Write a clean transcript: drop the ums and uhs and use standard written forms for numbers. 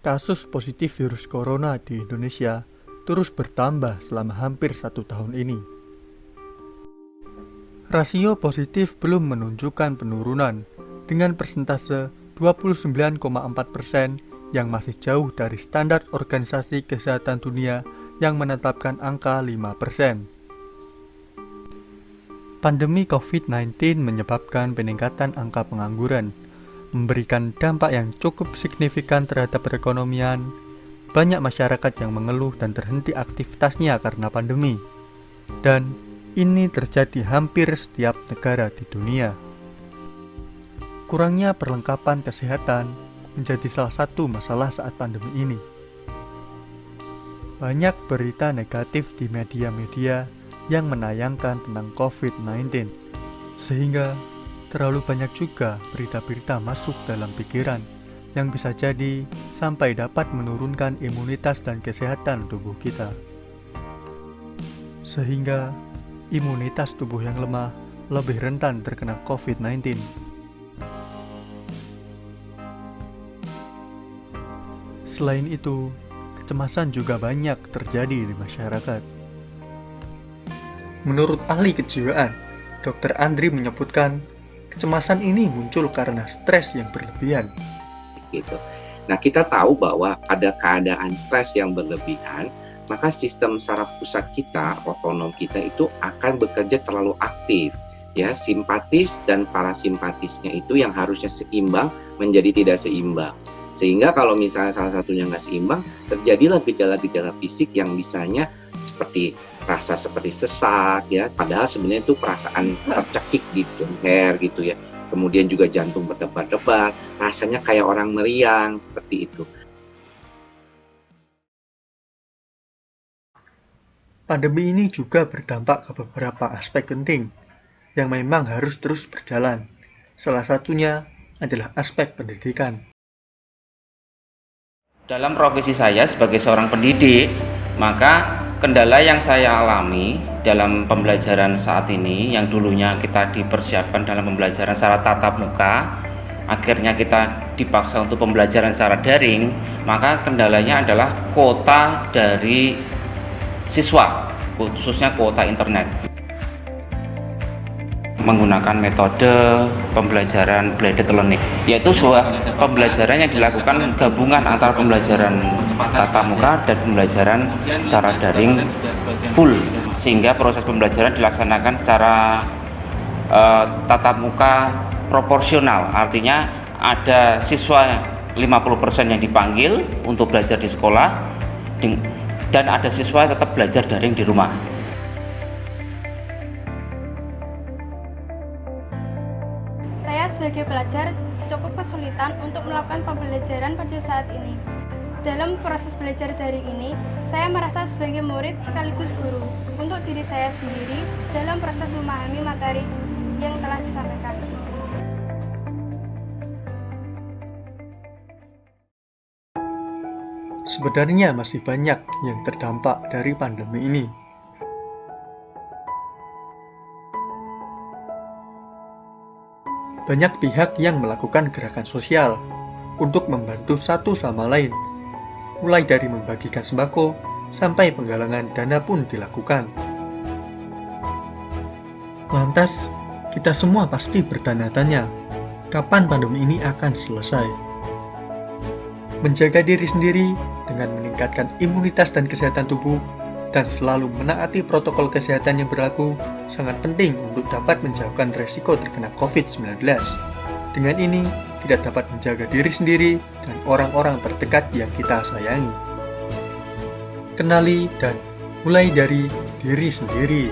Kasus positif virus corona di Indonesia terus bertambah selama hampir 1 tahun ini. Rasio positif belum menunjukkan penurunan dengan persentase 29,4% yang masih jauh dari standar Organisasi Kesehatan Dunia yang menetapkan angka 5%. Pandemi COVID-19 menyebabkan peningkatan angka pengangguran, memberikan dampak yang cukup signifikan terhadap perekonomian. Banyak masyarakat yang mengeluh dan terhenti aktivitasnya karena pandemi. Dan ini terjadi hampir setiap negara di dunia. Kurangnya perlengkapan kesehatan menjadi salah satu masalah saat pandemi ini. Banyak berita negatif di media-media yang menayangkan tentang COVID-19, sehingga terlalu banyak juga berita-berita masuk dalam pikiran yang bisa jadi sampai dapat menurunkan imunitas dan kesehatan tubuh kita. Sehingga imunitas tubuh yang lemah lebih rentan terkena COVID-19. Selain itu, kecemasan juga banyak terjadi di masyarakat. Menurut ahli kejiwaan, Dr. Andri menyebutkan kecemasan ini muncul karena stres yang berlebihan. Gitu. Nah, kita tahu bahwa ada keadaan stres yang berlebihan, maka sistem saraf pusat kita, otonom kita itu akan bekerja terlalu aktif. Ya, simpatis dan parasimpatisnya itu yang harusnya seimbang menjadi tidak seimbang. Sehingga kalau misalnya salah satunya nggak seimbang, terjadilah gejala-gejala fisik yang misalnya seperti rasa seperti sesak, ya, padahal sebenarnya itu perasaan tercekik di leher gitu ya. Kemudian juga jantung berdebar-debar, rasanya kayak orang meriang, seperti itu. Pandemi ini juga berdampak ke beberapa aspek penting yang memang harus terus berjalan. Salah satunya adalah aspek pendidikan. Dalam profesi saya sebagai seorang pendidik, maka kendala yang saya alami dalam pembelajaran saat ini, yang dulunya kita dipersiapkan dalam pembelajaran secara tatap muka, akhirnya kita dipaksa untuk pembelajaran secara daring, maka kendalanya adalah kuota dari siswa, khususnya kuota internet. Menggunakan metode pembelajaran blended learning, yaitu sebuah pembelajaran yang dilakukan gabungan antara pembelajaran tatap muka dan pembelajaran secara daring full, sehingga proses pembelajaran dilaksanakan secara tatap muka proporsional, artinya ada siswa 50% yang dipanggil untuk belajar di sekolah dan ada siswa tetap belajar daring di rumah. Saya sebagai pelajar cukup kesulitan untuk melakukan pembelajaran pada saat ini. Dalam proses belajar daring ini, saya merasa sebagai murid sekaligus guru untuk diri saya sendiri dalam proses memahami materi yang telah disampaikan. Sebenarnya masih banyak yang terdampak dari pandemi ini. Banyak pihak yang melakukan gerakan sosial untuk membantu satu sama lain, mulai dari membagikan sembako sampai penggalangan dana pun dilakukan. Lantas, kita semua pasti bertanya-tanya, kapan pandemi ini akan selesai? Menjaga diri sendiri dengan meningkatkan imunitas dan kesehatan tubuh dan selalu menaati protokol kesehatan yang berlaku sangat penting untuk dapat menjauhkan resiko terkena COVID-19. Dengan ini, kita dapat menjaga diri sendiri dan orang-orang terdekat yang kita sayangi. Kenali dan mulai dari diri sendiri.